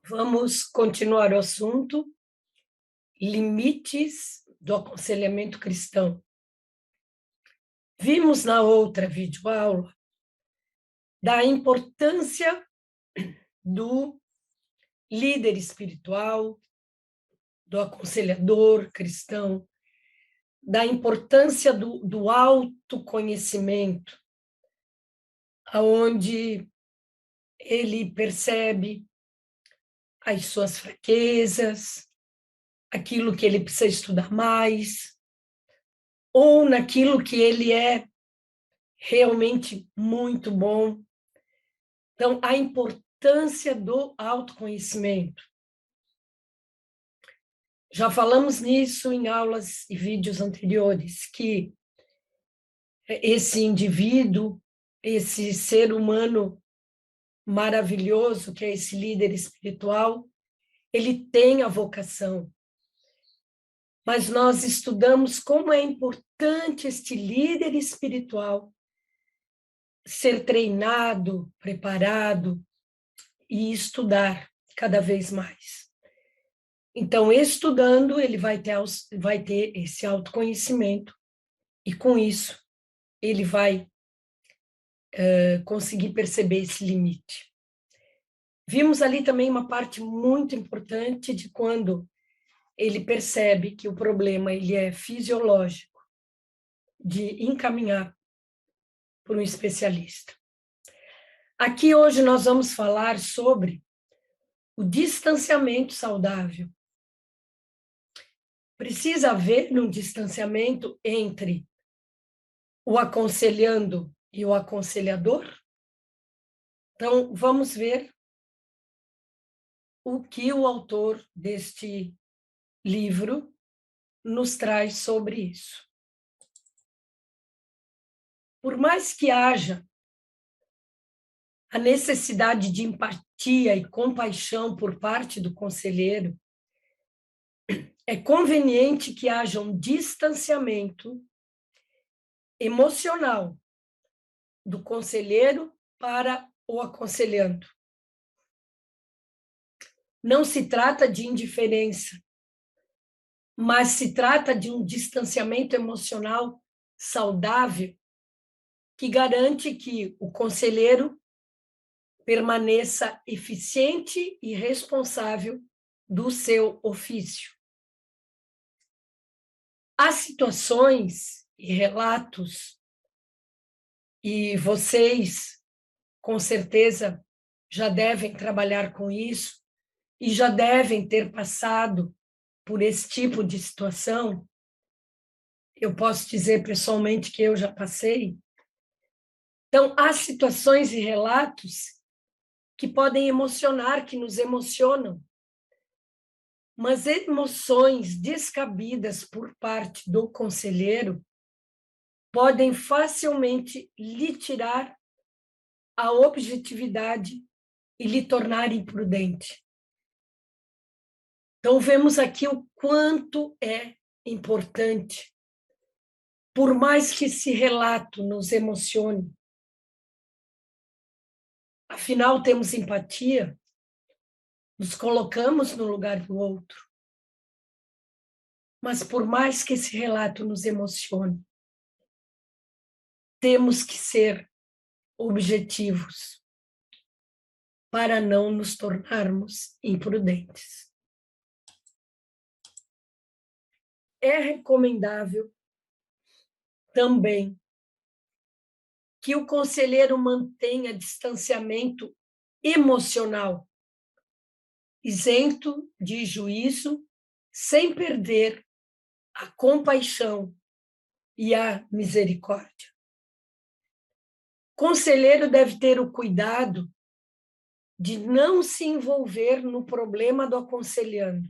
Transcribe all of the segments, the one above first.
Vamos continuar o assunto, limites do aconselhamento cristão. Vimos na outra videoaula da importância do líder espiritual, do aconselhador cristão, da importância do autoconhecimento, aonde ele percebe as suas fraquezas, aquilo que ele precisa estudar mais, ou naquilo que ele é realmente muito bom. Então, a importância do autoconhecimento. Já falamos nisso em aulas e vídeos anteriores, que esse indivíduo, esse ser humano maravilhoso, que é esse líder espiritual, ele tem a vocação. Mas nós estudamos como é importante este líder espiritual ser treinado, preparado e estudar cada vez mais. Então, estudando, ele vai ter esse autoconhecimento e, com isso, ele vai conseguir perceber esse limite. Vimos ali também uma parte muito importante de quando ele percebe que o problema ele é fisiológico, de encaminhar por um especialista. Aqui hoje nós vamos falar sobre o distanciamento saudável. Precisa haver um distanciamento entre o aconselhando e o aconselhador? Então, vamos ver o que o autor deste livro nos traz sobre isso. Por mais que haja a necessidade de empatia e compaixão por parte do conselheiro, é conveniente que haja um distanciamento emocional do conselheiro para o aconselhando. Não se trata de indiferença, mas se trata de um distanciamento emocional saudável que garante que o conselheiro permaneça eficiente e responsável do seu ofício. Há situações e relatos, e vocês, com certeza, já devem trabalhar com isso, e já devem ter passado por esse tipo de situação. Eu posso dizer pessoalmente que eu já passei. Então, há situações e relatos que podem emocionar, que nos emocionam, mas emoções descabidas por parte do conselheiro podem facilmente lhe tirar a objetividade e lhe tornar imprudente. Então, vemos aqui o quanto é importante, por mais que esse relato nos emocione, afinal, temos empatia, nos colocamos no lugar do outro. Mas, por mais que esse relato nos emocione, temos que ser objetivos para não nos tornarmos imprudentes. É recomendável também que o conselheiro mantenha distanciamento emocional, isento de juízo, sem perder a compaixão e a misericórdia. O conselheiro deve ter o cuidado de não se envolver no problema do aconselhando.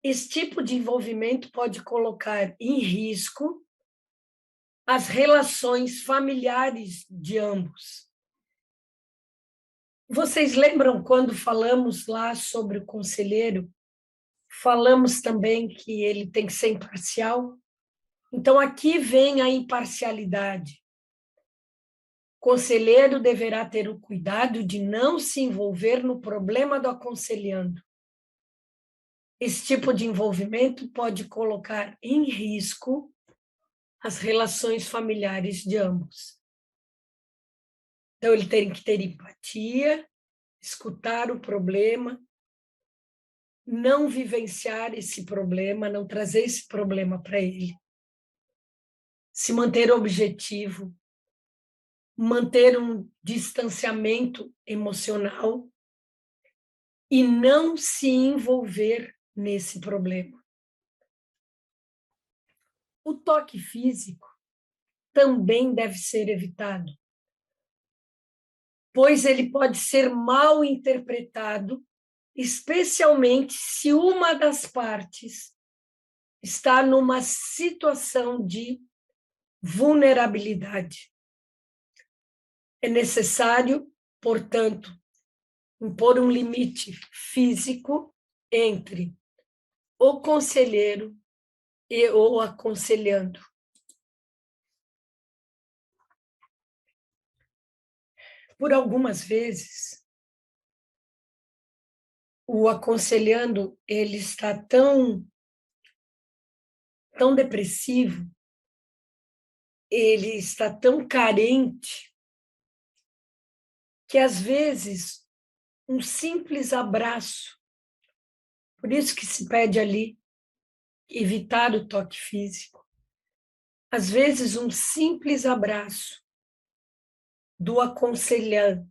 Esse tipo de envolvimento pode colocar em risco as relações familiares de ambos. Vocês lembram quando falamos lá sobre o conselheiro? Falamos também que ele tem que ser imparcial. Então, aqui vem a imparcialidade. conselheiro deverá ter o cuidado de não se envolver no problema do aconselhando. Esse tipo de envolvimento pode colocar em risco as relações familiares de ambos. Então, ele tem que ter empatia, escutar o problema, não vivenciar esse problema, não trazer esse problema para ele. Se manter objetivo, manter um distanciamento emocional e não se envolver nesse problema. O toque físico também deve ser evitado, pois ele pode ser mal interpretado, especialmente se uma das partes está numa situação de vulnerabilidade. É necessário, portanto, impor um limite físico entre o conselheiro e o aconselhando. Por algumas vezes, o aconselhando ele está tão depressivo, ele está tão carente, que às vezes um simples abraço, por isso que se pede ali evitar o toque físico, às vezes um simples abraço do aconselhador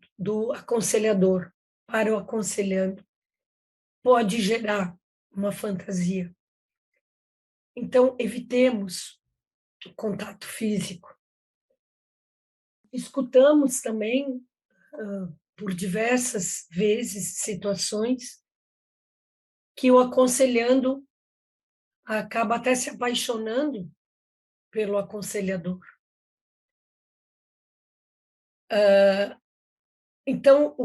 para o aconselhando pode gerar uma fantasia. Então, evitemos o contato físico. Escutamos também, por diversas vezes, situações que o aconselhando acaba até se apaixonando pelo aconselhador. Então,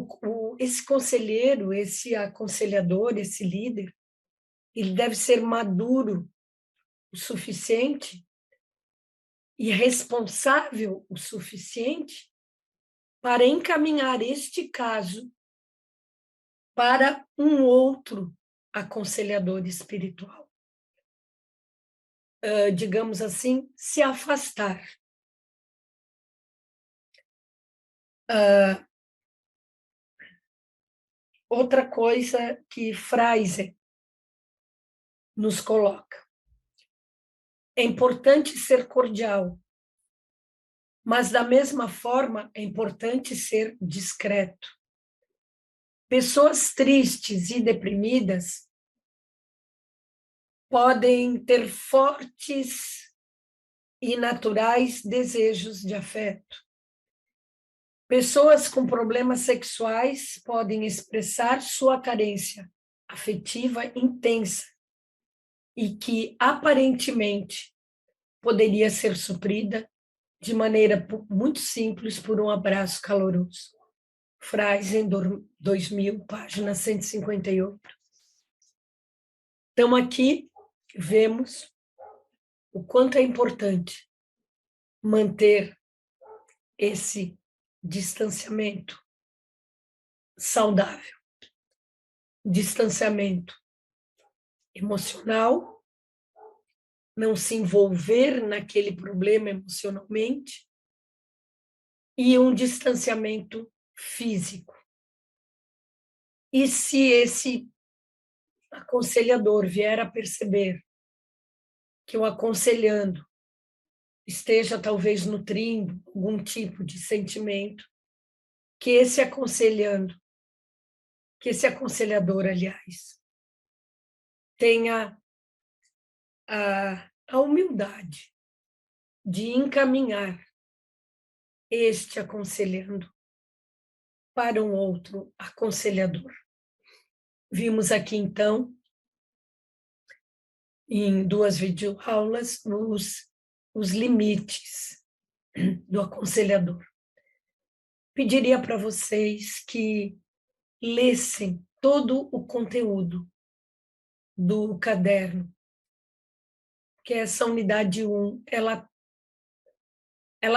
esse conselheiro, esse aconselhador, esse líder, ele deve ser maduro o suficiente e responsável o suficiente para encaminhar este caso para um outro aconselhador espiritual. Digamos assim, se afastar. Outra coisa que Fraser nos coloca. É importante ser cordial, mas da mesma forma é importante ser discreto. Pessoas tristes e deprimidas podem ter fortes e naturais desejos de afeto. Pessoas com problemas sexuais podem expressar sua carência afetiva intensa e que aparentemente poderia ser suprida de maneira muito simples por um abraço caloroso. Frase em 2000, página 158. Então, aqui vemos o quanto é importante manter esse distanciamento saudável, distanciamento emocional, não se envolver naquele problema emocionalmente, e um distanciamento físico. E se esse aconselhador vier a perceber que o aconselhando esteja talvez nutrindo algum tipo de sentimento, que esse aconselhador, aliás, tenha a humildade de encaminhar este aconselhando para um outro aconselhador. Vimos aqui, então, em 2 videoaulas, os limites do aconselhador. Pediria para vocês que lessem todo o conteúdo do caderno, que essa unidade 1, ela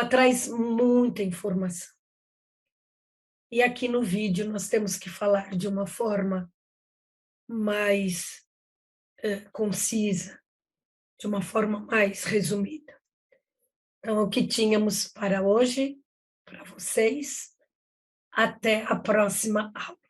traz muita informação. E aqui no vídeo nós temos que falar de uma forma mais concisa, de uma forma mais resumida. Então, é o que tínhamos para hoje, para vocês. Até a próxima aula.